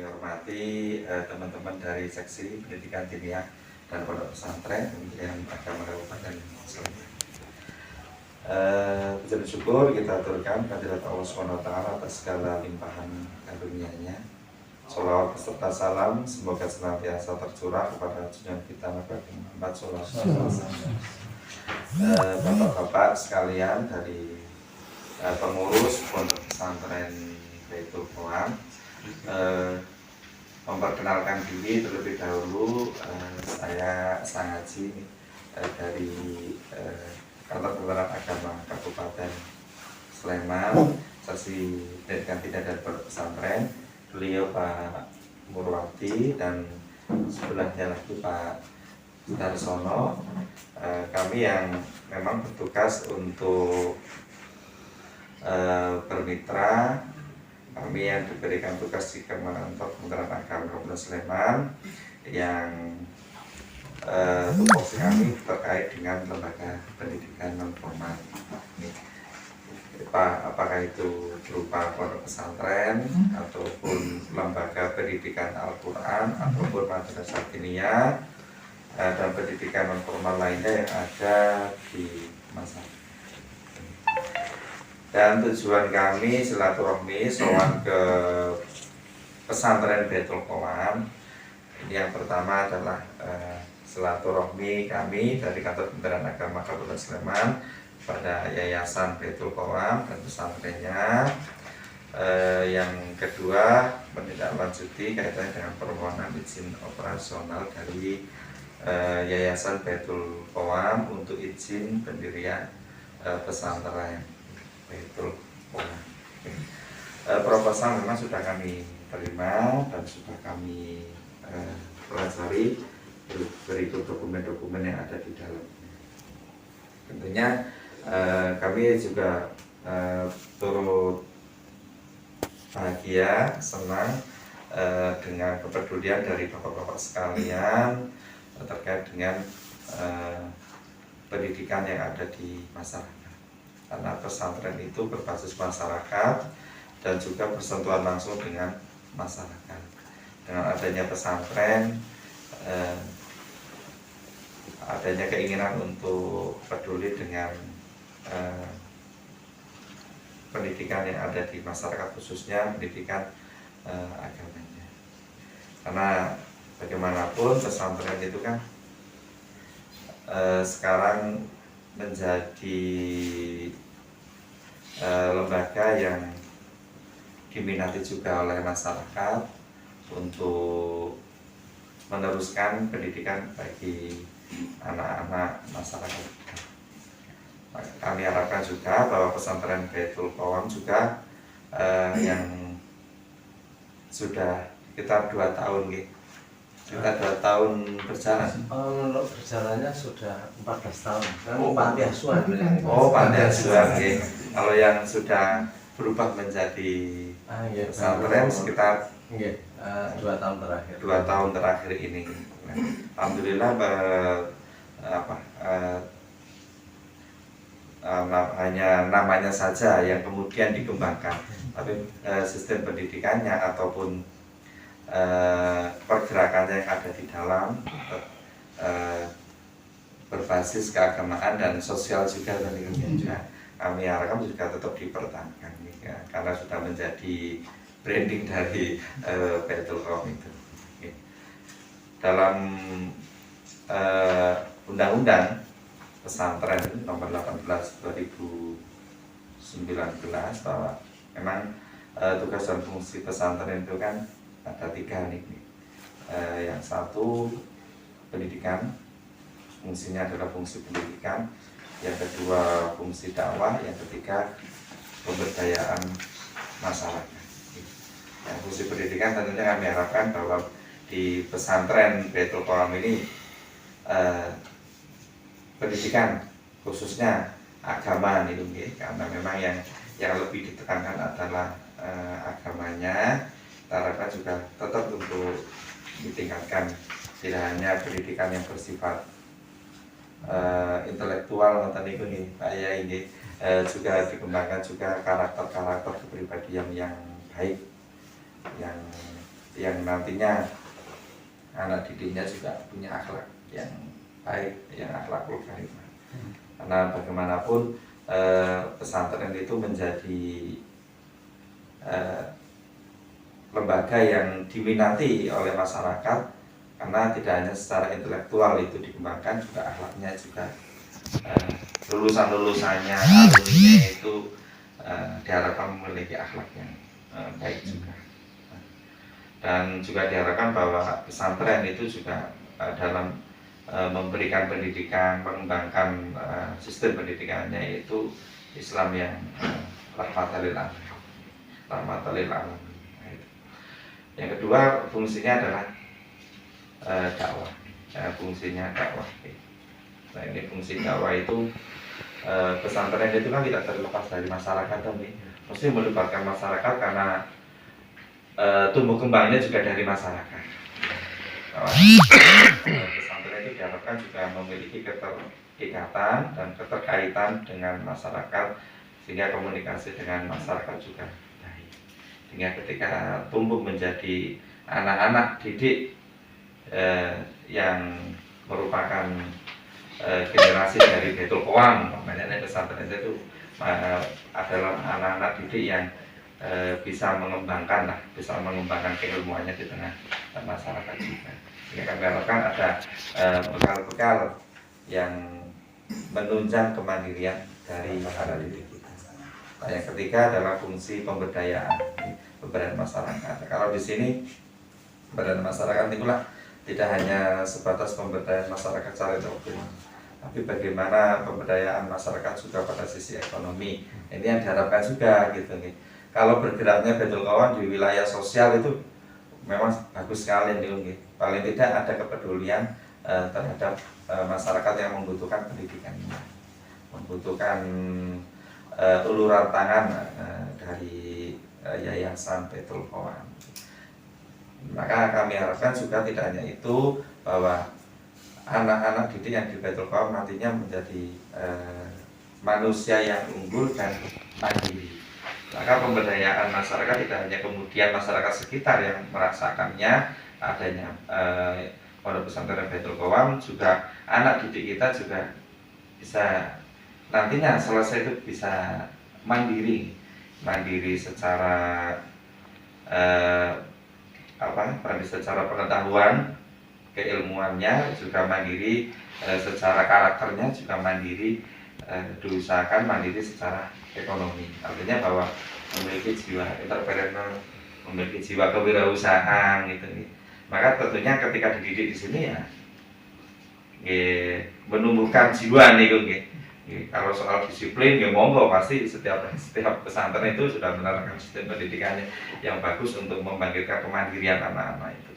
kami hormati teman-teman dari seksi pendidikan diniyah dan pondok pesantren Kementerian Agama Kabupaten Sleman. Puji syukur kita aturkan kehadirat Allah SWT atas segala limpahan karunia-Nya. Sholawat beserta salam semoga senantiasa tercurah kepada junjungan kita Nabi Muhammad SAW. Bapak-bapak sekalian dari pengurus pondok pesantren Baitul Qoam, memperkenalkan diri terlebih dahulu. Saya Sang Haji dari Kantor Pendidikan Agama Kabupaten Sleman, Seksi Pendidikan Diniyah dan Pondok Pesantren. Beliau Pak Murwati dan sebelahnya lagi Pak Darsono. Kami yang memang bertugas untuk bermitra, kami yang diberikan tugas di Kantor Kementerian Agama Kabupaten Sleman yang tupoksi kami terkait dengan lembaga pendidikan non formal. Apakah itu berupa pondok pesantren ataupun lembaga pendidikan Al-Quran ataupun madrasah diniyah dan pendidikan non formal lainnya yang ada di masyarakat. Dan tujuan kami silaturahmi sowan ke pesantren Baitul Qoam. Ini yang pertama adalah silaturahmi kami dari Kantor Kementerian Agama Kabupaten Sleman pada Yayasan Baitul Qoam dan pesantrennya. Yang kedua, menindaklanjuti kaitannya dengan permohonan izin operasional dari Yayasan Baitul Qoam untuk izin pendirian pesantren Baitul Qoam. Proposal memang sudah kami terima dan sudah kami pelajari berikut dokumen-dokumen yang ada di dalamnya. Tentunya kami juga turut bahagia, senang dengan kepedulian dari bapak-bapak sekalian terkait dengan pendidikan yang ada di masyarakat. Karena pesantren itu berbasis masyarakat dan juga bersentuhan langsung dengan masyarakat. Dengan adanya pesantren, adanya keinginan untuk peduli dengan pendidikan yang ada di masyarakat, khususnya pendidikan agamanya. Karena bagaimanapun pesantren itu kan sekarang menjadi lembaga yang diminati juga oleh masyarakat untuk meneruskan pendidikan bagi anak-anak masyarakat. Kami harapkan juga bahwa pesantren Baitul Qoam juga yang sudah sekitar 2 tahun kita 2 tahun berjalan. Untuk berjalannya sudah 14 tahun. Kan panti asuhan. Panti asuhan. Kalau yang sudah berubah menjadi pesantren sekitar 2 tahun terakhir. 2 tahun terakhir ini. Alhamdulillah hanya namanya saja yang kemudian dikembangkan, tapi sistem pendidikannya ataupun pergerakannya yang ada di dalam berbasis keagamaan dan sosial juga kami harapkan juga tetap dipertahankan karena sudah menjadi branding dari Baitul Qoam itu. Dalam Undang-Undang Pesantren nomor 18/2019 bahwa memang tugas dan fungsi pesantren itu kan ada 3 nih. Yang satu pendidikan, fungsinya adalah fungsi pendidikan. Yang kedua fungsi dakwah, yang ketiga pemberdayaan masyarakat. Yang fungsi pendidikan tentunya kami harapkan bahwa di pesantren Baitul Qoam ini pendidikan khususnya agama itu karena memang yang lebih ditekankan adalah agamanya. Kita harapkan juga tetap untuk ditingkatkan tidak hanya pendidikan yang bersifat intelektual ngoten niku nggih Pak Yai nggih, juga dikembangkan juga karakter-karakter kepribadian yang baik, yang yang nantinya anak didiknya juga punya akhlak yang baik, yang akhlakul karimah. Karena bagaimanapun pesantren itu menjadi lembaga yang diminati oleh masyarakat, karena tidak hanya secara intelektual itu dikembangkan, juga akhlaknya juga lulusan-lulusannya, alumni itu diharapkan memiliki akhlak yang baik juga. Dan juga diharapkan bahwa pesantren itu juga dalam memberikan pendidikan, mengembangkan sistem pendidikannya itu Islam yang rahmatan lil alamin. Rahmatan lil alamin. Yang kedua, fungsinya adalah dakwah. Fungsinya dakwah. Nah, ini fungsi dakwah itu, pesantren itu kan tidak terlepas dari masyarakat, mesti melibatkan masyarakat karena tumbuh kembangnya juga dari masyarakat. Pesantren itu diharapkan juga memiliki keterikatan dan keterkaitan dengan masyarakat, sehingga komunikasi dengan masyarakat juga baik. Sehingga ketika tumbuh menjadi anak-anak didik yang merupakan generasi dari Baitul Qoam, namanya pesantren itu adalah anak-anak didik yang bisa mengembangkan keilmuannya di tengah masyarakat juga. Sehingga kami harapkan ada bekal-bekal yang menunjang kemandirian dari anak didik kita. Nah, yang ketiga adalah fungsi pemberdayaan masyarakat. Kalau di sini pemberdayaan masyarakat itulah tidak hanya sebatas pemberdayaan masyarakat secara intelektual, tapi bagaimana pemberdayaan masyarakat juga pada sisi ekonomi. Ini yang diharapkan juga gitu nih. Kalau bergeraknya Baitul Qoam di wilayah sosial itu memang bagus sekali nih. Paling tidak ada kepedulian terhadap masyarakat yang membutuhkan pendidikan, membutuhkan uluran tangan dari Yayasan Baitul Qoam. Maka kami harapkan juga tidak hanya itu, bahwa anak-anak didik yang di Baitul Qoam nantinya menjadi manusia yang unggul dan mandiri. Maka pemberdayaan masyarakat tidak hanya kemudian masyarakat sekitar yang merasakannya adanya pondok pesantren Baitul Qoam, juga anak didik kita juga bisa nantinya selesai itu bisa mandiri secara secara pengetahuan, keilmuannya juga mandiri, secara karakternya juga mandiri, diusahakan mandiri secara ekonomi. Artinya bahwa memiliki jiwa entrepreneur, memiliki jiwa kewirausahaan gitu nih. Maka tentunya ketika dididik di sini ya menumbuhkan jiwa nih. Kalau soal disiplin ya monggo, pasti setiap pesantren itu sudah menerapkan sistem pendidikannya yang bagus untuk membangkitkan kemandirian anak-anak itu.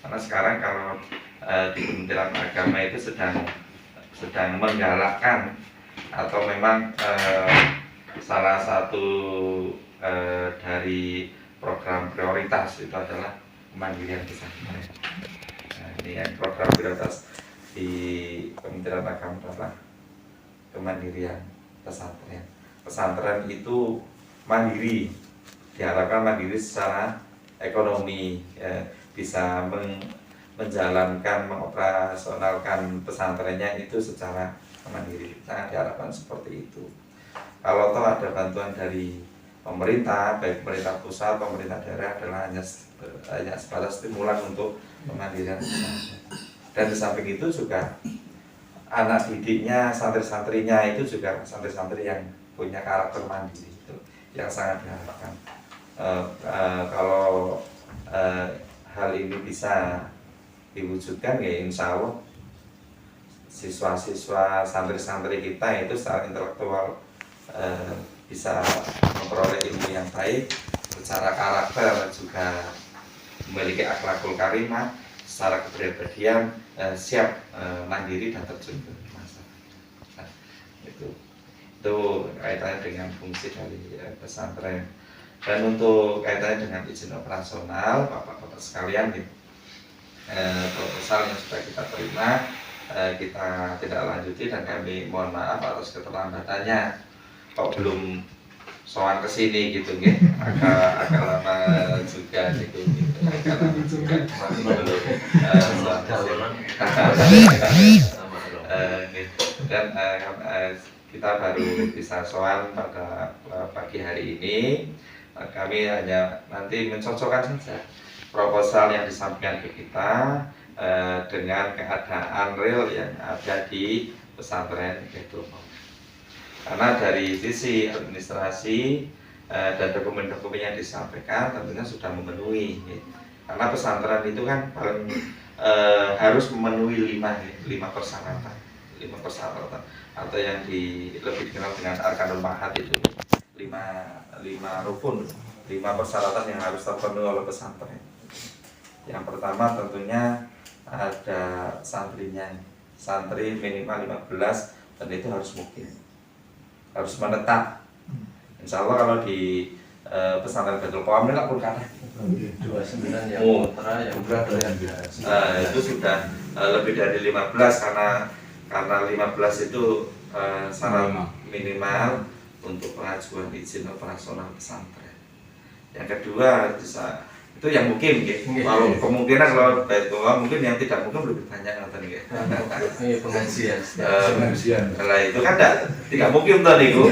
Karena sekarang kalau di Kementerian Agama itu sedang menggalakkan, atau memang salah satu dari program prioritas itu adalah kemandirian pesantren. Nah, ini yang program prioritas di Kementerian Agama adalah kemandirian pesantren. Pesantren itu mandiri, diharapkan mandiri secara ekonomi, bisa menjalankan, mengoperasionalkan pesantrennya itu secara mandiri. Sangat diharapkan seperti itu. Kalau toh ada bantuan dari pemerintah, baik pemerintah pusat, pemerintah daerah, adalah hanya sebatas stimulan untuk kemandirian pesantren. Dan di samping itu juga anak didiknya, santri-santrinya itu juga santri-santri yang punya karakter mandiri, itu yang sangat diharapkan. Kalau hal ini bisa diwujudkan, ya insya Allah siswa-siswa, santri-santri kita itu secara intelektual bisa memperoleh ilmu yang baik, secara karakter juga memiliki akhlakul karimah, secara kepribadian siap mandiri dan terjun ke masyarakat. Nah, itu kaitannya dengan fungsi dari pesantren. Dan untuk kaitannya dengan izin operasional, Bapak-bapak sekalian, proposal yang sudah kita terima kita tidak lanjuti, dan kami mohon maaf atas keterlambatannya. Kok belum soal ke sini gitu nggih. Agak lama juga gitu. Agak lama juga. Dan kita baru bisa soal pada pagi hari ini. Kami hanya nanti mencocokkan saja proposal yang disampaikan ke kita dengan keadaan real yang ada di pesantren itu. Karena dari sisi administrasi dan dokumen-dokumen yang disampaikan tentunya sudah memenuhi. Karena pesantren itu kan paling harus memenuhi lima persyaratan, atau yang lebih dikenal dengan arkanul ma'had itu lima rukun, 5 persyaratan yang harus terpenuhi oleh pesantren. Yang pertama tentunya ada santrinya, santri minimal 15 dan itu harus mungkin, harus menetap. Insya Allah kalau di pesantren Baitul Qawam ini nggak perlu kata 29 yang putra, yang brother yang biasa. Itu sudah lebih dari 15 karena 15 itu syarat minimal untuk pengajuan izin operasional pesantren. Yang kedua itu yang mungkin, kalau kemungkinan kalau Baitul Qawam mungkin yang tidak mungkin lebih banyak nanti gitu. Ini pengajian. Setelah itu kan tidak mungkin tadi itu.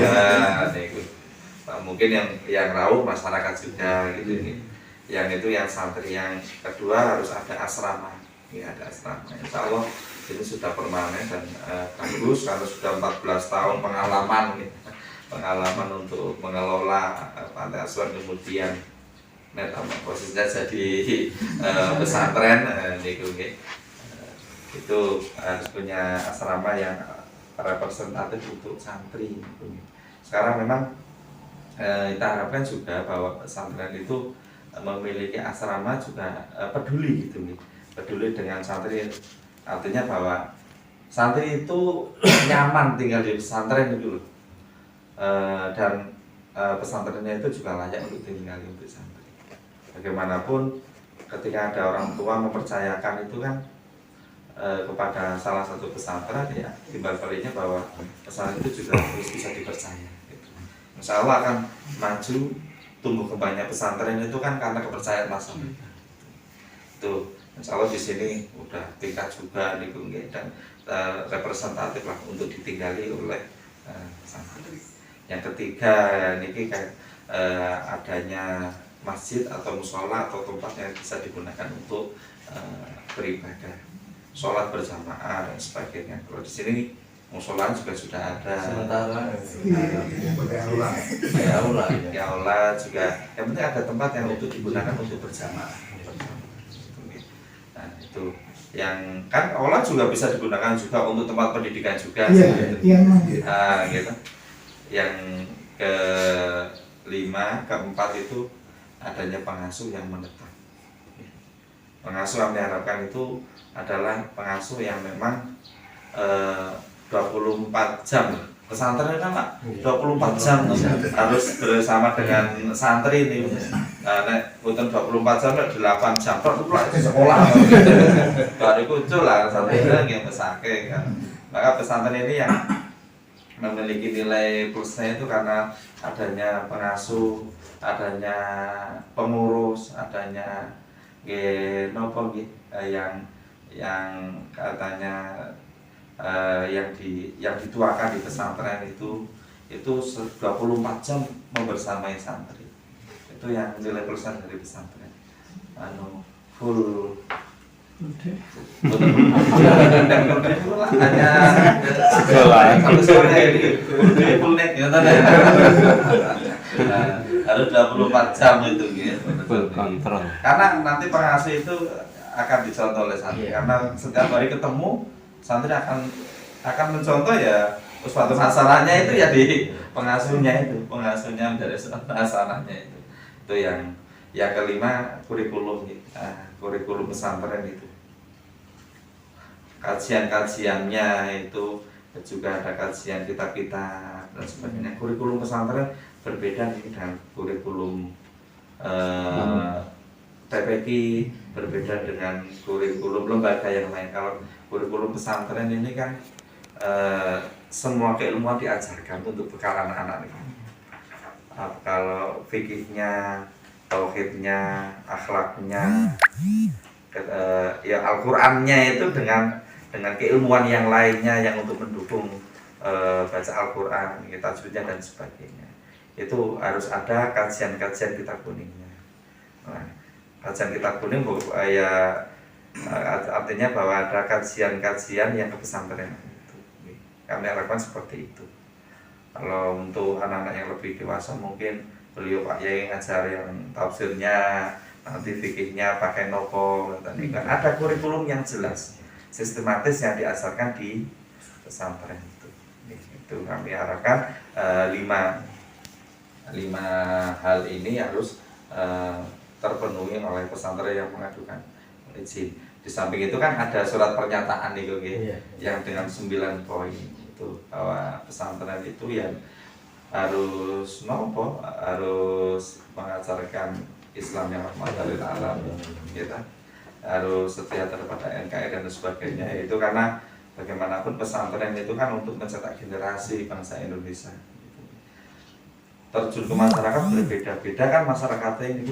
Mungkin yang rauh masyarakat juga gitu ini. Yang itu yang santri. Yang kedua harus ada asrama. Ya, ada asrama. Insya Allah ini sudah permanen dan bagus kalau sudah 14 tahun pengalaman gitu. Pengalaman untuk mengelola panti asuhan kemudian posisinya jadi pesantren itu harus punya asrama yang representatif untuk santri. Sekarang memang kita harapkan juga bahwa pesantren itu memiliki asrama juga peduli gitu, peduli dengan santri. Artinya bahwa santri itu nyaman tinggal di pesantren itu loh. Dan pesantrennya itu juga layak untuk tinggal untuk santri. Bagaimanapun ketika ada orang tua mempercayakan itu kan kepada salah satu pesantren, ya timbal baliknya bahwa pesantren itu juga harus bisa dipercaya gitu. Insya Allah akan maju tumbuh kembangnya pesantren itu kan karena kepercayaan masyarakat. Itu insya Allah di sini udah tingkat juga nih dan representatif lah untuk ditinggali oleh santri. Yang ketiga ini kan adanya masjid atau musola atau tempat yang bisa digunakan untuk beribadah, sholat berjamaah dan sebagainya. Kalau di sini musola juga sudah ada. Sementara aula juga. Yang penting ada tempat yang untuk digunakan untuk berjamaah. Nah itu yang kan aula juga bisa digunakan juga untuk tempat pendidikan juga. Gitu. Yang keempat itu adanya pengasuh yang menetap. Pengasuh yang diharapkan itu adalah pengasuh yang memang 24 jam. Pesantren kan Pak, 24 jam harus bersama dengan santri ini. Nek bukan 24 jam, 8 jam itu sekolah. Baru kucul lah santri yang mesake kan. Maka pesantren ini yang memiliki nilai plusnya itu karena adanya pengasuh, adanya pengurus, adanya yang katanya yang dituakan di pesantren itu 24 jam membersamai santri. Itu yang nilai plusnya dari pesantren. Full hanya satu sore ini full net ya harus 24 jam itu gitu. Full kontrol. Karena nanti pengasuh itu akan dicontoh oleh santri. Setiap hari ketemu santri akan mencontoh ya suatu masalahnya itu ya di pengasuhnya menjadi masalahnya itu yang kelima kurikulum pesantren itu. Kajian-kajiannya itu juga ada kajian kitab-kitab dan sebagainya. Kurikulum pesantren berbeda dengan kurikulum TPQ, berbeda dengan kurikulum lembaga yang lain. Kalau kurikulum pesantren ini kan semua keilmuan diajarkan untuk bekal anak-anak ini. kalau fikihnya, tauhidnya, akhlaknya, ya Al-Qur'annya itu dengan keilmuan yang lainnya yang untuk mendukung baca Al-Qur'an, tajwidnya dan sebagainya. Itu harus ada kajian-kajian kitab kuningnya. Nah, kajian kitab kuning ya artinya bahwa ada kajian-kajian yang ke pesantren itu. Kami lakukan seperti itu. Kalau untuk anak-anak yang lebih dewasa mungkin beliau Pak Yai ngajar yang tafsirnya, nanti fikihnya pakai nopo, tadi kan ada kurikulum yang jelas, sistematis yang diajarkan di pesantren itu. Itu kami harapkan lima hal ini harus terpenuhi oleh pesantren yang mengajukan izin. Di samping itu kan ada surat pernyataan itu, yang dengan 9 poin itu, bahwa pesantren itu yang harus mengajarkan Islam yang rahmatan lil alamin, gitu. Harus setia terhadap NKRI dan sebagainya. Itu karena bagaimanapun pesantren itu kan untuk mencetak generasi bangsa Indonesia. Terjun ke masyarakat berbeda-beda kan masyarakatnya ini.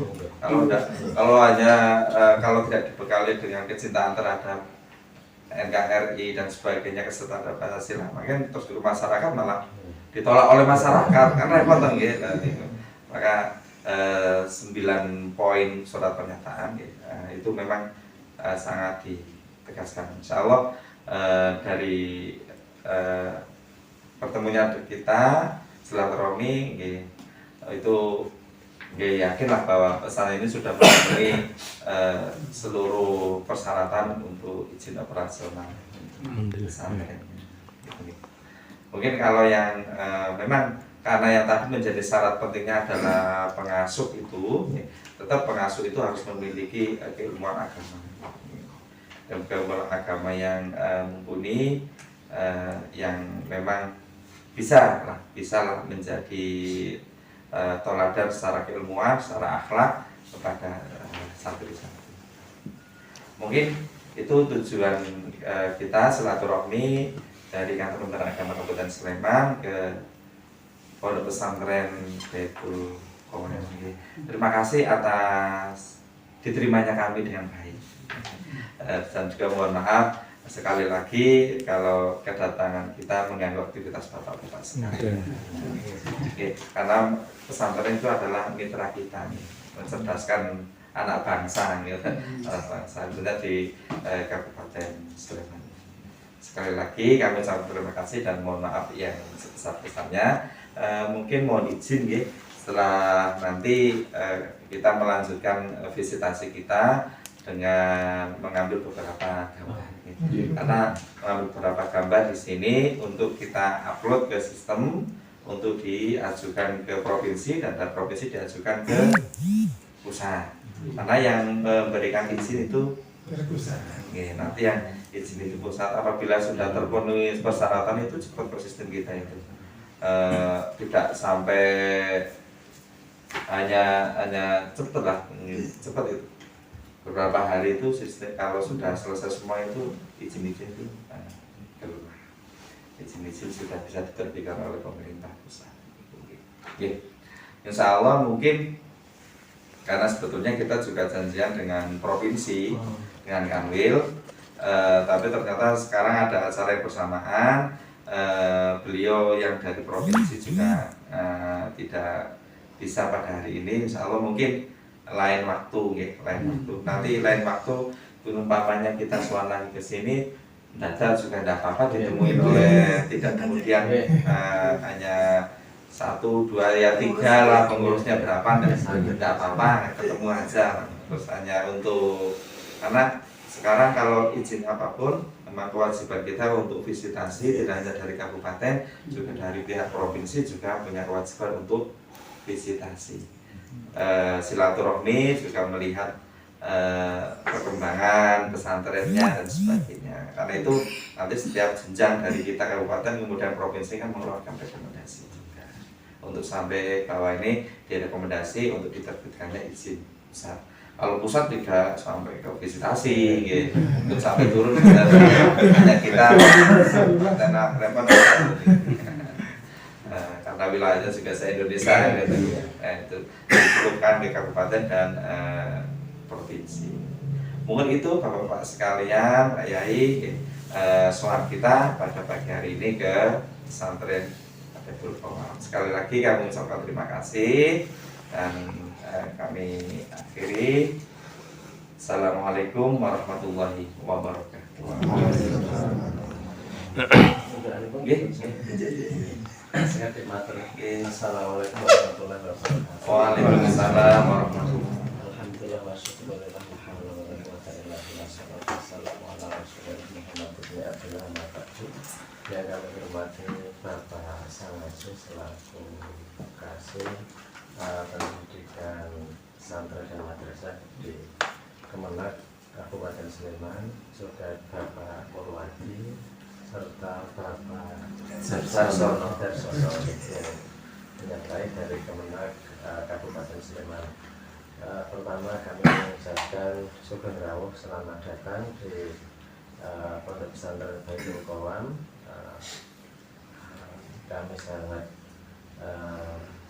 Kalau tidak dibekali dengan kecintaan terhadap NKRI dan sebagainya, kesetaraan Pancasila, maka terus ke masyarakat malah ditolak oleh masyarakat karena repot gitu. Maka 9 poin surat pernyataan itu memang sangat ditegaskan. Insya Allah dari pertemuan kita silaturahmi itu yakinlah bahwa pesan ini sudah memenuhi seluruh persyaratan untuk izin operasional pesantren. Mungkin kalau yang memang karena yang tadi menjadi syarat pentingnya adalah pengasuh itu, tetap pengasuh itu harus memiliki keilmuan agama dan keilmuan agama yang mumpuni, yang memang bisa lah menjadi toladan secara keilmuan, secara akhlak kepada santri-santri. Mungkin itu tujuan kita silaturahmi dari Kantor Kementerian Agama Kabupaten Sleman ke Pondok Pesantren Baitul Qaum. Terima kasih atas diterimanya kami dengan baik. Dan juga mohon maaf sekali lagi kalau kedatangan kita mengganggu aktivitas bapak-bapak sekalian. Karena pesantren itu adalah mitra kita nih, mencerdaskan anak bangsa gitu. Anak bangsa di Kabupaten Sleman. Sekali lagi kami ucapkan terima kasih dan mohon maaf yang sebesar-besarnya. Mungkin mohon izin setelah nanti kita melanjutkan visitasi kita dengan mengambil beberapa gambar. Karena mengambil beberapa gambar di sini untuk kita upload ke sistem untuk diajukan ke provinsi dan dari provinsi diajukan ke pusat. Karena yang memberikan izin itu pusat. Nanti yang izin itu pusat apabila sudah terpenuhi persyaratan itu cepat ke sistem kita itu. Tidak sampai hanya cepat itu. Beberapa hari itu sistem kalau sudah selesai semua itu izin itu keluar. Izin sudah bisa diterbitkan oleh pemerintah pusat. Insya Allah mungkin karena sebetulnya kita juga janjian dengan provinsi, dengan Kanwil, tapi ternyata sekarang ada acara yang bersamaan. Beliau yang dari provinsi juga tidak bisa pada hari ini. Insya Allah mungkin lain waktu. Nanti lain waktu umpamanya kita suan lagi ke sini, data juga tidak apa-apa ditemuin oleh tidak kemudian hanya 1, 2, ya 3 lah pengurusnya berapa, tidak apa-apa ketemu aja. Terus hanya untuk karena sekarang kalau izin apapun memang kewajiban kita untuk visitasi tidak hanya dari kabupaten, juga dari pihak provinsi juga punya kewajiban untuk visitasi. Silaturahmi juga melihat perkembangan pesantrennya dan sebagainya. Karena itu nanti setiap jenjang dari kita kabupaten kemudian provinsi kan mengeluarkan rekomendasi juga untuk sampai bawah ini direkomendasi untuk diterbitkannya izin pusat. Kalau pusat tidak sampai ke visitasi, gitu. Untuk sampai turun hanya kita repot. Karena karena wilayahnya juga se-Indonesia gitu. Nah, itu dicukupkan di kabupaten dan provinsi. Mungkin itu Bapak-bapak sekalian, Pak Yai, soal kita pada pagi hari ini ke pesantren Baitul Qawam. Sekali lagi kami ucapkan terima kasih dan kami akhiri. Assalamualaikum warahmatullahi wabarakatuh. Assalamualaikum warahmatullahi wabarakatuh. Waalaikumsalam warahmatullahi wabarakatuh. Alhamdulillah wa syukurillah wa hawla wa la quwwata illa billah. Wassalamu ala rasulillah Muhammad bin Abdullah wa ba'du. Yang kami hormati Bapak Sangasu selaku Kasih Pendidikan Santri dan Madrasah di Kemenag Kabupaten Sleman, juga Bapak Purwadi serta Bapak Darsono yang menyertai dari Kemenag Kabupaten Sleman. Pertama kami mengucapkan syukur rawuh selamat datang di Pondok Pesantren Baitul Qawam. Kami sangat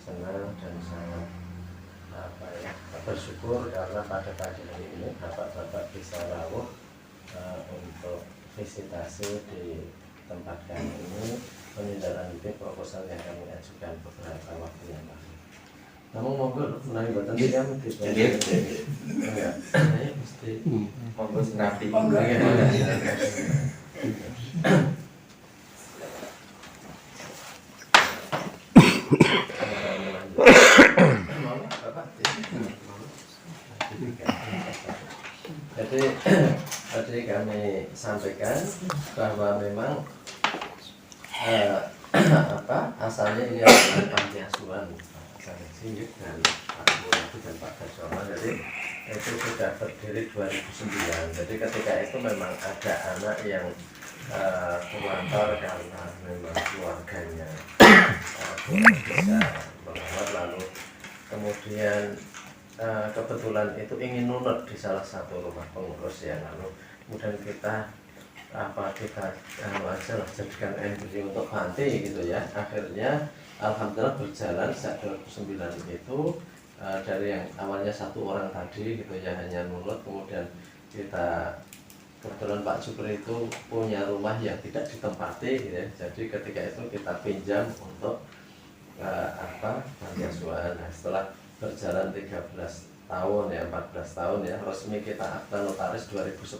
senang dan sangat bersyukur karena pada pagi hari ini bapak-bapak bisa rawuh untuk visitasi di tempat kami ini, menindaklanjuti proposal yang kami ajukan beberapa waktu yang lalu. Namun monggo menawi boten siam enggak. Saya mesti Monggo sinapi. Jadi kami sampaikan bahwa memang asalnya ini adalah panti asuhan Singgih dan Pak Purwadi dan Pak Darsono. Jadi itu sudah berdiri 2009. Jadi ketika itu memang ada anak yang keluar karena memang keluarganya kurang bisa merawat, lalu kemudian kebetulan itu ingin nunut di salah satu rumah pengurus ya, lalu kemudian kita jadikan embrio untuk panti gitu ya. Akhirnya alhamdulillah berjalan sejak 2009 itu dari yang awalnya satu orang tadi gitu ya, hanya nunut, kemudian kita kebetulan Pak Supri itu punya rumah yang tidak ditempati gitu ya. Jadi ketika itu kita pinjam untuk panti asuhan. Nah, setelah berjalan 13 tahun ya, 14 tahun ya, resmi kita akta notaris 2010.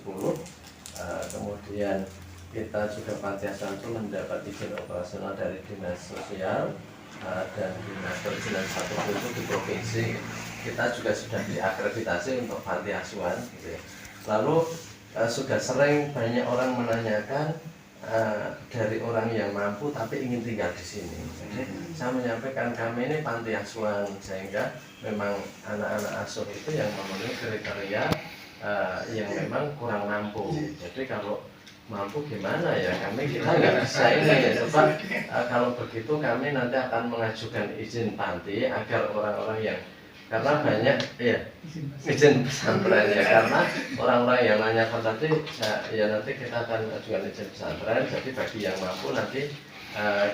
Kemudian kita juga panti asuhan itu mendapat izin operasional dari Dinas Sosial dan Dinas Perizinan satu itu di provinsi. Kita juga sudah diakreditasi untuk panti asuhan gitu ya. Lalu sudah sering banyak orang menanyakan dari orang yang mampu tapi ingin tinggal di sini. Jadi saya menyampaikan kami ini panti asuhan, sehingga memang anak-anak asuh itu yang memenuhi kriteria yang memang kurang mampu. Jadi kalau mampu gimana ya, kita nggak bisa ini ya. Coba kalau begitu kami nanti akan mengajukan izin panti agar orang-orang yang, karena banyak ya izin pesantren ya, karena orang-orang yang nanyakan tadi ya, nanti kita akan ajukan izin pesantren. Jadi bagi yang mampu nanti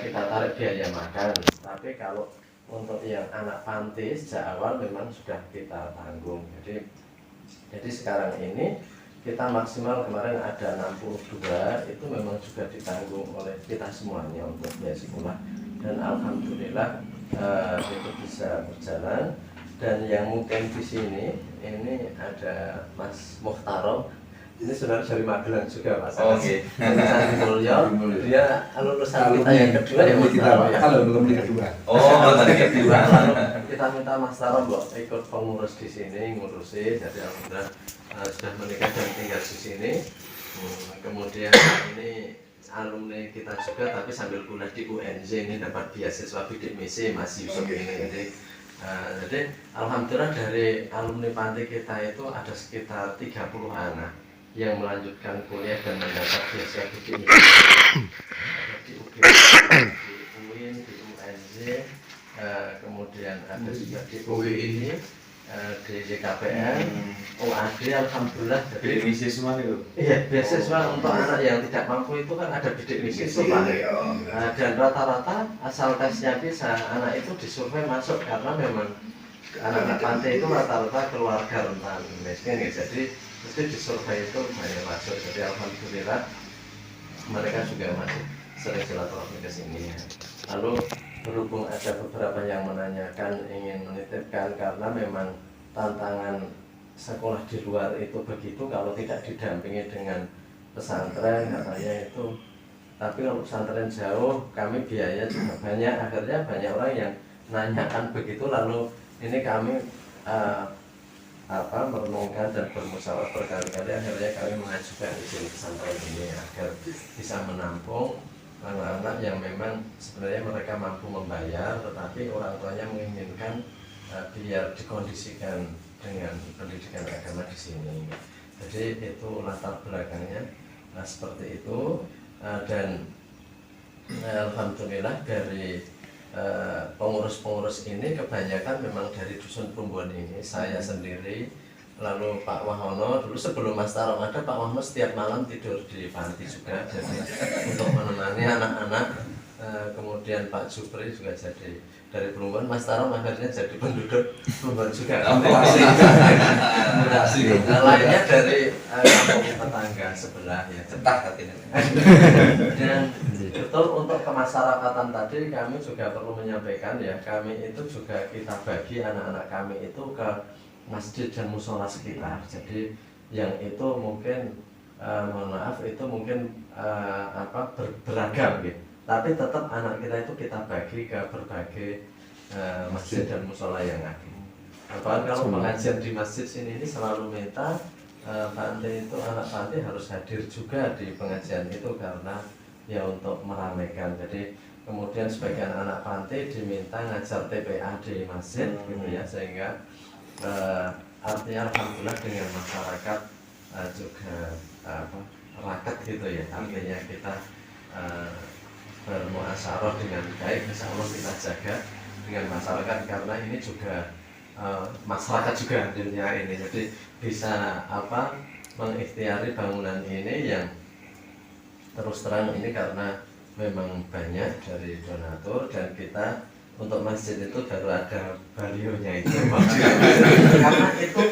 kita tarik biaya makan, tapi kalau untuk yang anak panti sejak awal memang sudah kita tanggung. Jadi sekarang ini kita maksimal kemarin ada 62, itu memang juga ditanggung oleh kita semuanya untuk biaya sekolah, dan alhamdulillah itu bisa berjalan. Dan yang mungkin di sini ini ada Mas Muhtarom, ini saudara dari Magelang juga Mas. Oke. Santi Mulyo, dia lulusan kita yang kedua ya Mas Tarom ya. Kalau belum kedua. Oh, tadi kedua. Lalu kita minta Mas Tarom ikut pengurus di sini, ngurusi. Jadi alhamdulillah sudah menikah dan tinggal di sini. Kemudian ini alumni kita juga, tapi sambil kuliah di UNJ, ini dapat beasiswa bidik misi Mas Yusuf ini. Jadi alhamdulillah dari alumni panti kita itu ada sekitar 30 anak yang melanjutkan kuliah dan mendapat beasiswa bidik misi. Ada di UGM, di UIN, di UNJ, kemudian ada juga di UII, di KPM, UAD, alhamdulillah. Bidik Jadi misi semua itu. iya, beasiswa untuk anak yang tidak mampu itu kan ada bidik misi itu Pak. Dan rata-rata asal tesnya bisa, anak itu disurvei masuk karena memang anak-anak pantai itu rata-rata keluarga rentan miskin ya. Jadi mesti disurvei itu banyak masuk. Jadi alhamdulillah mereka juga masih sering silaturahmi ke sini ya. Lalu berhubung ada beberapa yang menanyakan ingin menitipkan karena memang tantangan sekolah di luar itu begitu kalau tidak didampingi dengan pesantren katanya itu. Tapi kalau pesantren jauh kami biaya juga banyak, akhirnya banyak orang yang nanyakan begitu. Lalu ini kami merenungkan dan bermusyawarah berkali-kali, akhirnya kami mengajukan izin pesantren ini agar bisa menampung anak-anak yang memang sebenarnya mereka mampu membayar, tetapi orang tuanya menginginkan biar dikondisikan dengan pendidikan agama di sini. Jadi itu latar belakangnya seperti itu. Dan alhamdulillah dari pengurus-pengurus ini kebanyakan memang dari dusun Plumbuhan ini, saya sendiri, lalu Pak Wahono. Dulu sebelum Mas Tarom ada, Pak Wahono setiap malam tidur di panti juga, jadi untuk menemani anak-anak. Kemudian Pak Supri juga jadi dari Plumbuhan. Mas Tarom akhirnya jadi penduduk Plumbuhan juga. Lainnya dari kampung tetangga sebelah ya. Cetah katanya. Dan betul untuk kemasyarakatan tadi kami juga perlu menyampaikan ya, kami itu juga kita bagi anak-anak kami itu ke masjid dan musola sekitar. Jadi yang itu mungkin mohon maaf itu mungkin beragam gitu. Tapi tetap anak kita itu kita bagi ke berbagai masjid dan musola yang ada. Apalagi kalau pengajian di masjid sini ini selalu minta pantai itu, anak pantai harus hadir juga di pengajian itu karena ya untuk meramaikan. Jadi kemudian sebagian anak pantai diminta ngajar TPA di masjid gitu ya, sehingga artinya alhamdulillah dengan masyarakat juga raket gitu ya, artinya kita bermuasyarah dengan baik, insya Allah kita jaga dengan masyarakat karena ini juga masyarakat juga hadirnya ini, jadi bisa mengikhtiari bangunan ini yang terus terang ini karena memang banyak dari donatur, dan kita untuk masjid itu baru ada balionya itu karena itu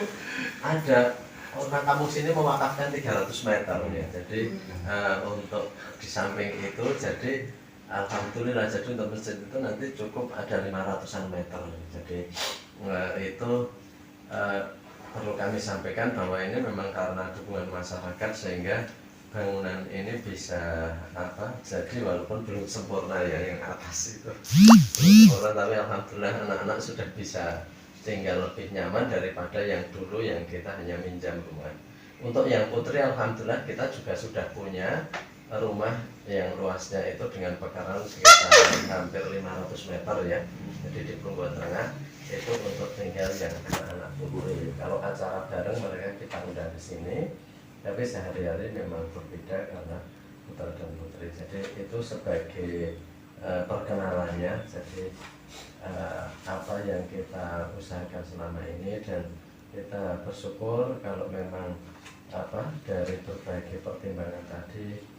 ada orang kampung sini mewakafkan 300 meter ya, jadi untuk di samping itu jadi alhamdulillah, jadi untuk masjid itu nanti cukup ada 500-an meter, jadi itu perlu kami sampaikan bahwa ini memang karena dukungan masyarakat sehingga bangunan ini bisa jadi walaupun belum sempurna ya, yang atas itu belum sempurna, tapi alhamdulillah anak-anak sudah bisa tinggal lebih nyaman daripada yang dulu yang kita hanya minjam rumah. Untuk yang putri alhamdulillah kita juga sudah punya rumah yang luasnya itu dengan bakaran sekitar hampir 500 meter ya, jadi di Plumbuhan Tengah itu untuk tinggal yang anak-anak putri. Kalau acara bareng mereka kita undang di sini, tapi sehari-hari memang berbeda karena putra dan putri. Jadi itu sebagai perkenalannya. Jadi apa yang kita usahakan selama ini, dan kita bersyukur kalau memang dari berbagai pertimbangan tadi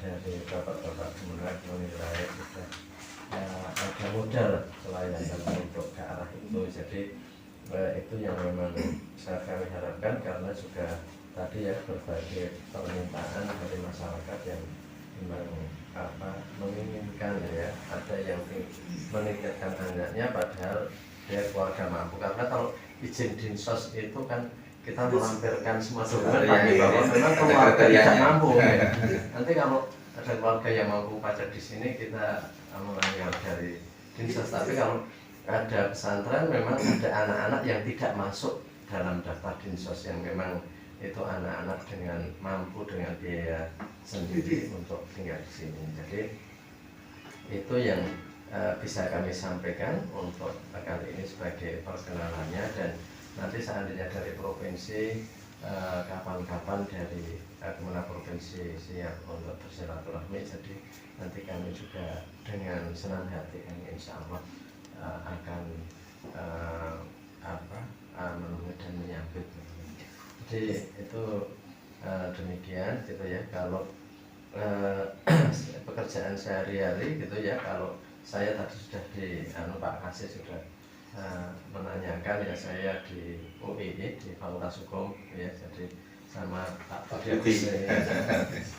dari bapak-bapak kementerian menilai sudah ada modal pelayanan untuk ke arah itu. Jadi itu yang memang kami harapkan, karena juga tadi ya berbagai permintaan dari masyarakat yang memang menginginkan ya, ada yang menitipkan anaknya padahal dia keluarga mampu, karena kalau izin dinsos itu kan kita melampirkan semua dokumen bahwa memang keluarga tidak mampu ya. Nanti kalau ada keluarga yang mampu pajak di sini kita melanggar dari dinsos, tapi kalau ada pesantren memang ada anak-anak yang tidak masuk dalam daftar dinsos yang memang itu anak-anak dengan mampu dengan biaya sendiri untuk tinggal di sini. Jadi itu yang bisa kami sampaikan untuk kali ini sebagai perkenalannya, dan nanti seandainya dari provinsi kapan-kapan dari Kemenang Provinsi siap untuk bersilaturahmi, jadi nanti kami juga dengan senang hati kami insya Allah akan Gambit. Jadi itu demikian gitu ya. Kalau pekerjaan sehari-hari gitu ya, kalau saya tadi sudah Pak Kasih sudah menanyakan ya, saya di UII di Fakultas Hukum ya, jadi sama Pak Budi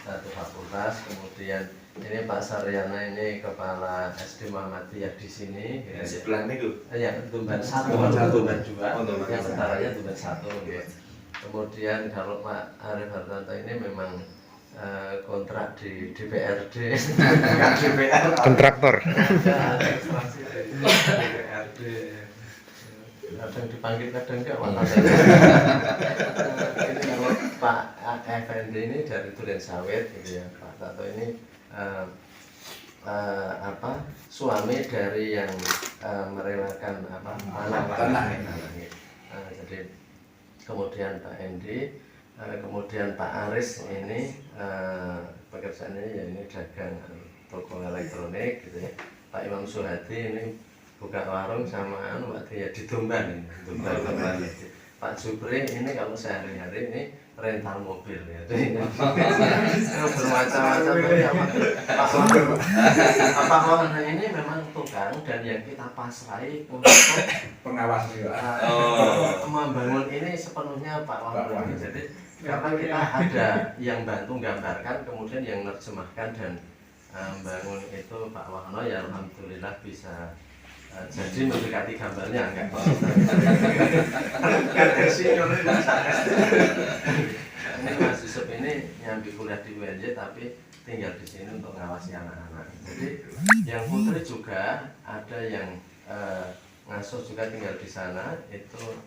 satu fakultas. Kemudian ini Pak Saryana ini kepala SD Muhammadiyah di sini gitu, sebelah ini tuh ya, Tuban 1, Tuban 2, yang setaranya Tuban 1 gitu. Kemudian kalau Pak Arif Hartanto ini memang kontrak di DPRD, DPR kontraktor. ada administrasi di DPRD, kadang dipanggil kadang enggak. Ini kalau Pak Effendi ini dari Duren Sawit gitu ya. Pak Tato ini suami dari yang merelakan tanah. Jadi kemudian Pak Endi, kemudian Pak Aris ini pekerjaannya ya ini dagang toko elektronik gitu ya. Pak Imam Suhadi ini buka warung sama Mbak Tia di Tumban. Pak Jupri ini kalau sehari-hari ini rental mobil ya. Bermacam-macam. Pak Wahono ini memang tukang dan yang kita pasrai untuk pengawas membangun ini sepenuhnya Pak Wahono. Jadi karena kita ada yang bantu gambarkan, kemudian yang menerjemahkan dan membangun itu Pak Wahono ya, alhamdulillah bisa jadi mendekati gambarnya enggak ini Mas Yusuf ini nyambi kuliah di UNJ tapi tinggal di sini untuk ngawasi anak-anak. Jadi yang putri juga ada yang ngasuh juga tinggal di sana, itu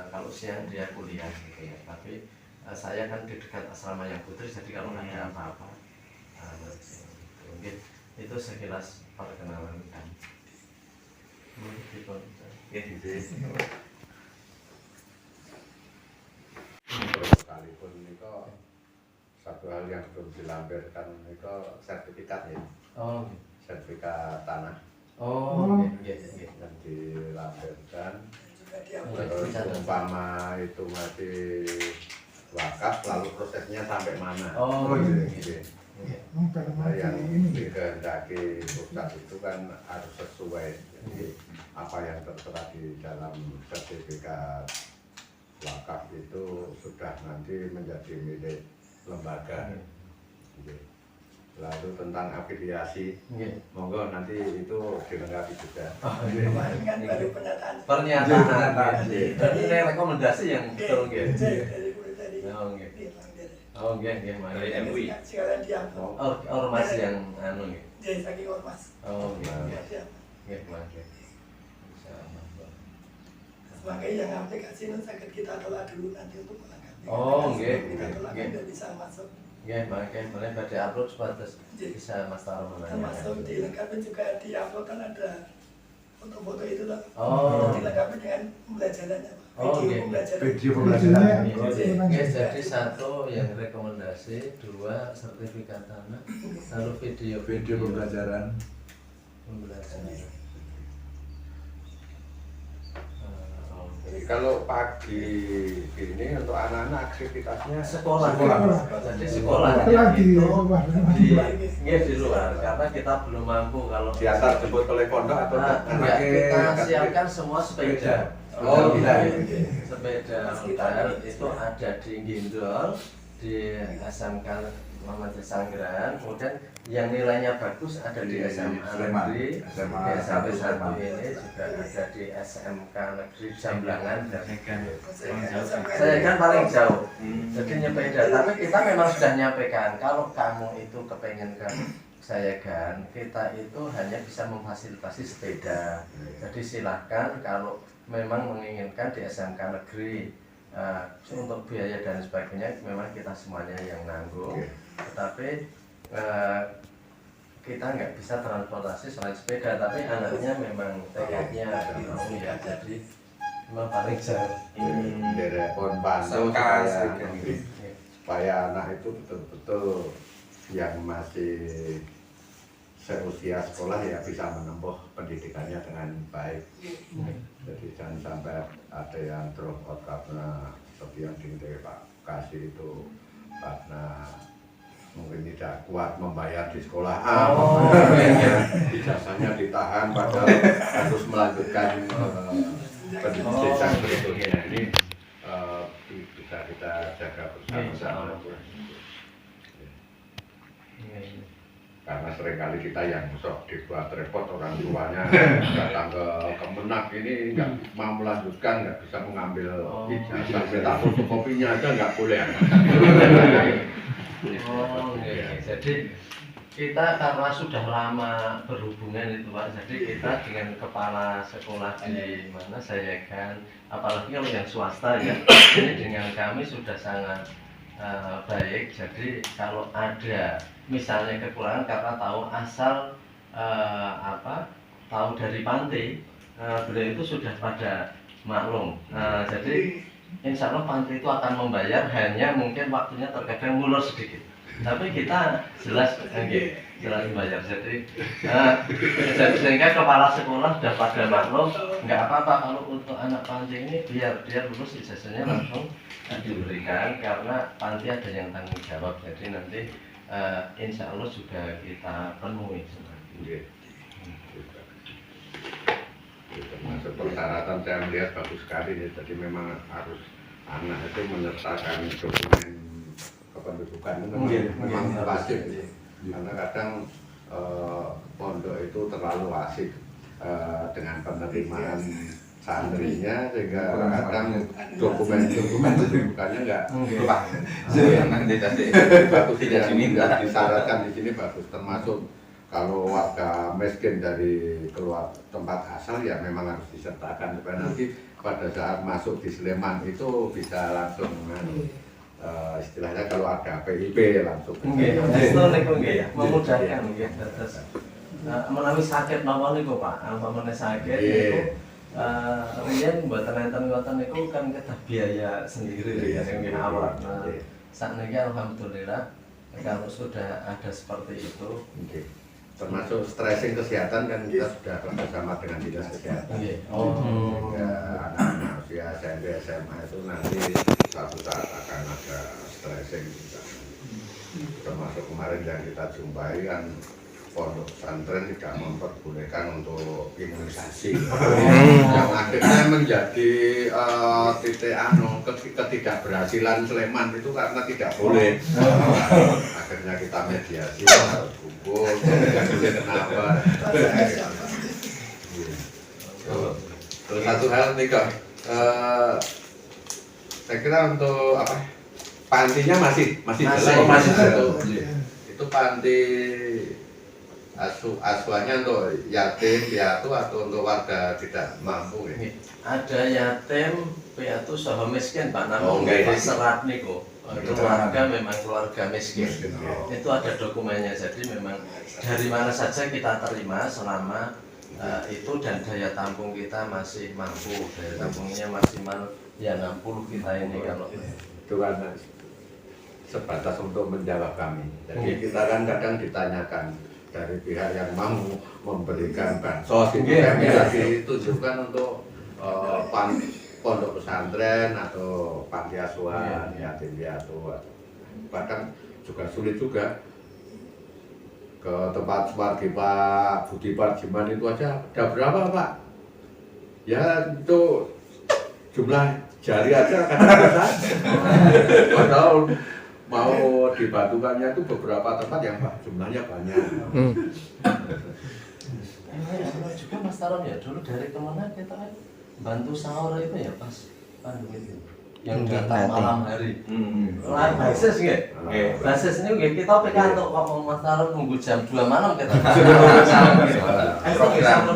kalau siang dia kuliah gitu ya. Tapi saya kan di dekat asrama yang putri, jadi kalau ada apa-apa mungkin itu sekilas perkenalan kan. Sekalipun itu satu hal yang belum dilampirkan itu sertifikat ya. Sertifikat tanah. Yang dilampirkan. Terus umpama itu masih wakaf, lalu prosesnya sampai mana? Yang dikehendaki pusat itu kan harus sesuai. Jadi apa yang tertera di dalam sertifikat wakaf itu sudah nanti menjadi milik lembaga. Lalu tentang afiliasi, monggo nanti itu dilengkapi juga. Pernyataan. Ini rekomendasi yang betul gitu. MUI. Ormas yang anu gitu. Jadi saking ormas. Sebagai yang aplikasi itu sakit kita telah dulu nanti untuk melengkapi. Kita telah tidak bisa masuk. Makanya pada upload supados bisa Mas Taro menanya. Termasuk dilengkapi juga di upload kan ada foto-foto itu loh. Dilengkapi dengan pembelajarannya. Video pembelajaran. Jadi satu yang rekomendasi, dua sertifikat tanah, lalu video pembelajaran. Jadi kalau pagi ini untuk anak-anak aktivitasnya sekolah. Jadi sekolah di luar karena kita belum mampu kalau diantar jemput oleh pondok atau kita siapkan semua sepeda. Sepeda motor itu ada di Gindol, di SMK Muhammadiyah Sanggeran, kemudian yang nilainya bagus ada di SMA Negeri, di SMP 1 ini juga ada di SMK Negeri Jamblangan. Saya kan paling jauh, jadi nyepeda. Tapi kita memang sudah nyampaikan kalau kamu itu kepengen ke saya kan, kita itu hanya bisa memfasilitasi sepeda. Jadi silahkan kalau memang menginginkan di SMK Negeri untuk biaya dan sebagainya memang kita semuanya yang nanggung. Tetapi kita nggak bisa transportasi selain sepeda, tapi anaknya memang tekadnya mau ya, jadi memang paling jauh. Dari pohon pandu supaya anak itu betul-betul yang masih seusia sekolah ya bisa menempuh pendidikannya dengan baik. Jadi jangan sampai ada yang drop out karena seperti yang di Pak Kasih itu karena mungkin tidak kuat membayar di sekolah A, ijazahnya ditahan padahal harus melanjutkan pendidikan berikutnya. Ini bisa kita jaga bersama-sama. Karena seringkali kita yang sok dibuat repot orang tuanya datang ke Kemenak ini nggak mau melanjutkan, nggak bisa mengambil ijazah, minta fotokopinya aja nggak boleh. Jadi kita karena sudah lama berhubungan itu Pak, jadi kita dengan kepala sekolah di mana saya kan, apalagi kalau yang swasta ya, ini dengan kami sudah sangat baik. Jadi kalau ada misalnya kekurangan karena tahu asal tahu dari panti, beliau itu sudah pada maklum. Jadi insya Allah panti itu akan membayar, hanya mungkin waktunya terkadang mulur sedikit. Tapi kita jelas membayar. Jadi sehingga kepala sekolah sudah pada maklum, nggak apa-apa kalau untuk anak panti ini biar dia lulus ijazahnya langsung diberikan karena panti ada yang tanggung jawab. Jadi nanti insya Allah juga kita penuhi. Termasuk persyaratan saya melihat bagus sekali ya. Jadi memang harus anak itu menyertakan dokumen kependudukan itu memang wajib. Karena kadang pondok itu terlalu asik dengan penerimaan santrinya sehingga kadang dokumen kependudukannya nggak bagus. Tidak disyaratkan di sini bagus, termasuk kalau warga miskin dari keluar tempat asal ya memang harus disertakan supaya nanti pada saat masuk di Sleman itu bisa langsung istilahnya kalau ada PIP langsung. Memudahkan menawi sakit mawon niku Pak, ampamane sakit niku riyen mboten enten-enten niku kan kedah biaya sendiri ya sing awak. Sakniki alhamdulillah kalau sudah ada seperti itu. Termasuk stressing kesehatan kan kita sudah bersama dengan dinas kesehatan. Anak-anak usia SMP SMA itu nanti suatu saat akan ada stressing juga. Termasuk kemarin yang kita jumpai kan pondok pesantren tidak memperbolehkan untuk imunisasi. Yang akhirnya menjadi titik ketidakberhasilan Sleman itu karena tidak boleh. Akhirnya kita mediasi harus kumpul, tidak boleh kenapa. Terus satu hal nih kok, saya kira untuk apa? Pantinya masih satu. Itu panti asuhannya untuk yatim, piatu atau untuk warga tidak mampu ya? Ada yatim, piatu, saha miskin Pak, namun nggak diserat niku. Keluarga memang keluarga miskin. Itu ada dokumennya, jadi memang dari mana saja kita terima selama itu dan daya tampung kita masih mampu. Daya tampungnya maksimal ya 60 kita ini kalau itu kan sebatas untuk menjawab kami. Jadi kita kan kadang ditanyakan dari pihak yang mampu memberikan bansos itu kami ditunjukkan untuk pondok pesantren atau panti asuhan, yatim piatu. Bahkan juga sulit juga ke tempat Sumargi Pak Budi Parjiman itu aja ada berapa Pak? Ya itu jumlah jari aja kadang-kadang. Padahal mau dibantukannya itu beberapa tempat yang jumlahnya banyak. Juga Mas Taron ya, dulu dari kemana kita kan bantu sahur itu ya pas pandemi itu yang datang malam hari. Basis nggih. Basis ini nggih kita pikantuk kok Mas Taron nunggu jam 2 malam kita.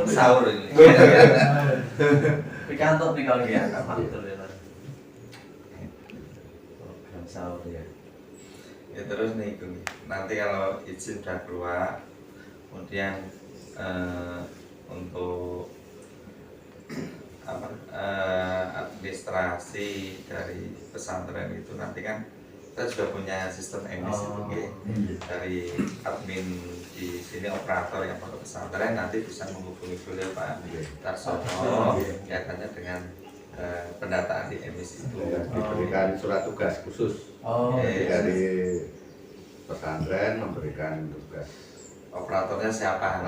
Sahur ini. Pikantuk tinggal nggih alhamdulillah. Program sahur ya. Ya terus nih nanti kalau izin sudah keluar, kemudian untuk administrasi dari pesantren itu nanti kan kita sudah punya sistem emis itu ya. Dari admin di sini operator yang pondok pesantren nanti bisa menghubungi beliau Pak Tarsono kaitannya dengan pendataan di emis itu. Diberikan surat tugas khusus dari pesantren memberikan tugas. Operatornya siapa?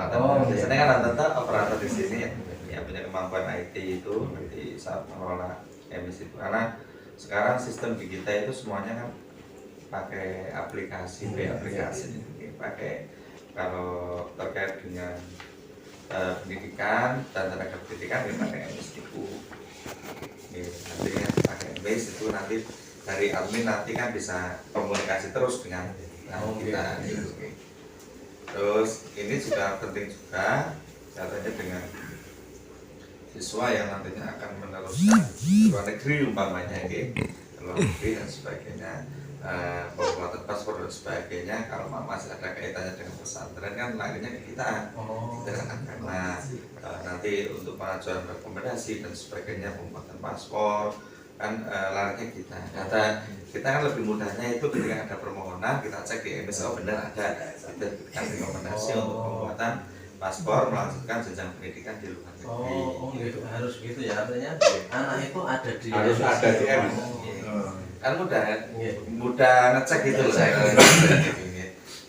Biasanya kan rata-rata operator di sini yang punya kemampuan IT itu di saat mengelola emis itu. Karena sekarang sistem di kita itu semuanya kan pakai aplikasi, pakai kalau terkait dengan pendidikan dan tenaga pendidikan kita pakai emis itu. Nanti kan pakai emis itu nanti dari admin nanti kan bisa komunikasi terus dengan kita. Terus ini juga penting juga katanya dengan siswa yang nantinya akan meneruskan ke luar negeri umpamanya ke luar negeri dan sebagainya, pembuatan paspor dan sebagainya. Kalau masih ada kaitannya dengan pesantren kan larinya ke kita, karena nanti untuk pengajuan rekomendasi dan sebagainya, pembuatan paspor kan larinya kita. Kita kan lebih mudahnya itu ketika ada permohonan kita cek di emis, oh benar ada, kita berikan rekomendasi untuk pembuatan paspor melanjutkan jenjang pendidikan di luar negeri. Gitu. Harus gitu ya, artinya anak itu ada di Harus ada di emis. Kan mudah ngecek gitu loh.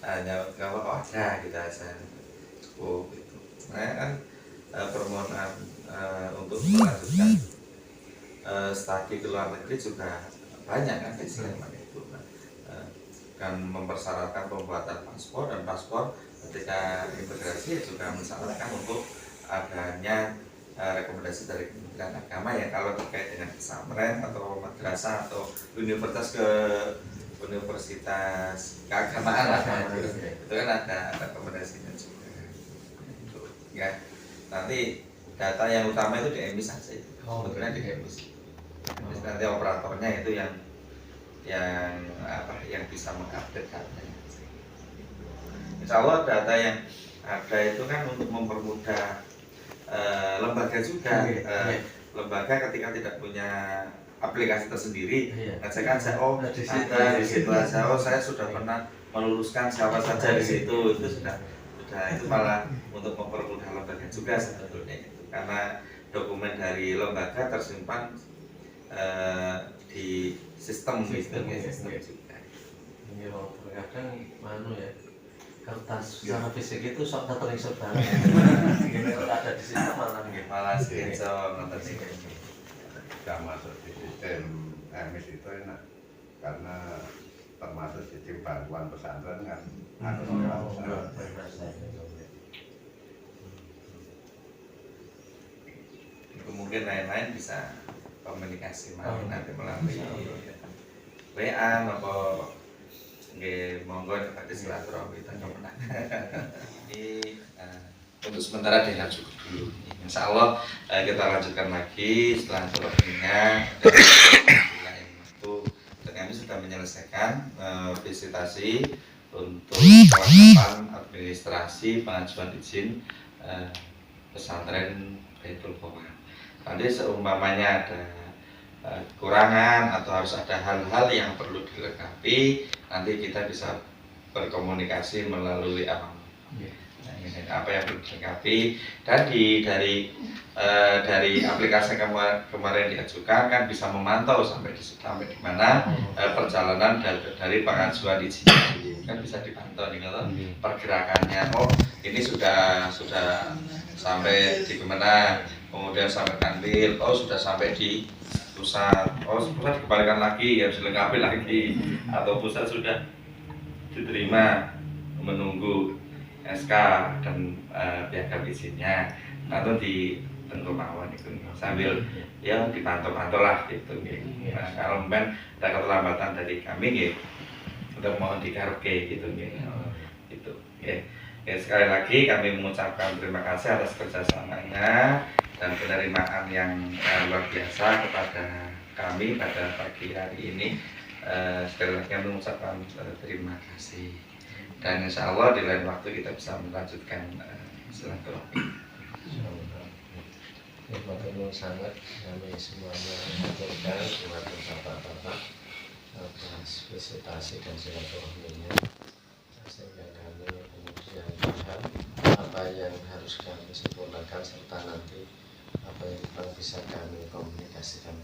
Hanya kalau ada kita aja cukup gitu. Nah kan permohonan untuk melanjutkan studi ke luar negeri juga banyak kan biasanya itu kan mempersyaratkan pembuatan paspor, dan paspor ketika imigrasi juga mensyaratkan untuk adanya rekomendasi dari Kementerian Agama ya kalau terkait dengan pesantren atau madrasah atau universitas keagamaan lah itu kan ada rekomendasinya juga ya. Nanti data yang utama itu di emis saja, sebetulnya di emis. Nanti operatornya itu yang bisa mengupdate datanya. Insya Allah data yang ada itu kan untuk mempermudah lembaga juga. Lembaga ketika tidak punya aplikasi tersendiri, ngecek aja, oh ada di situ aja, oh saya sudah pernah meluluskan siapa saja di situ, itu sudah itu malah untuk mempermudah lembaga juga sebetulnya itu. Karena dokumen dari lembaga tersimpan di sistem juga. Terkadang ya kertas secara fisik itu sok tering saudara. Kalau ada di sistem malah screenshot nanti Tidak masuk di sistem emis itu enak karena termasuk sistem bantuan pesantren kan harus lewat mungkin lain-lain bisa komunikasi nanti melalui WA maupun monggo nanti silaturahmi kita kemenang. Ini untuk sementara dengan cukup dulu. Insya Allah kita lanjutkan lagi setelah turunnya itu, dan kami sudah menyelesaikan visitasi untuk kelengkapan administrasi pengajuan izin pesantren Baitul Quran. Nanti seumpamanya ada kekurangan atau harus ada hal-hal yang perlu dilengkapi, nanti kita bisa berkomunikasi melalui apa yang perlu dilengkapi. Dan dari aplikasi kemarin diajukan kan bisa memantau sampai di mana perjalanan dari pengajuan izin kan bisa dipantau nih kalau pergerakannya. Oh ini sudah sampai di mana, kemudian sampai Kanwil, oh sudah sampai di pusat, oh pusat dikembalikan lagi, harus dilengkapi lagi, atau pusat sudah diterima menunggu SK dan piagam izinnya, atau di Tengkumawan itu sambil ya dipantau-pantau lah gitu. Nah, kalau memang ada keterlambatan dari kami gitu, untuk mohon digarapke gitu gitu. Sekali lagi kami mengucapkan terima kasih atas kerjasamanya dan penerimaan yang luar biasa kepada kami pada pagi hari ini. Sekali lagi kami mengucapkan terima kasih, dan insya Allah di lain waktu kita bisa melanjutkan silaturahmi. Terima sangat kami semuanya mengaturkan terima kasih Bapak-bapak atas visitasi dan silaturahminya, sehingga kami kemudian paham apa yang harus kami sempurnakan serta nanti apa yang bisa kami komunikasikan.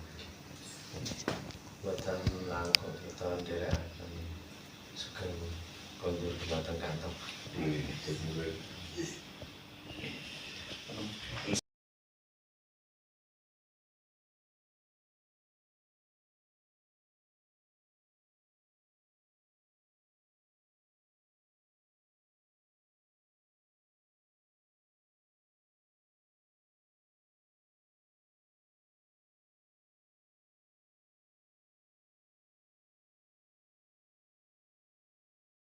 Buatan langkung kita ndherekaken sugeng kondur dumateng kantor.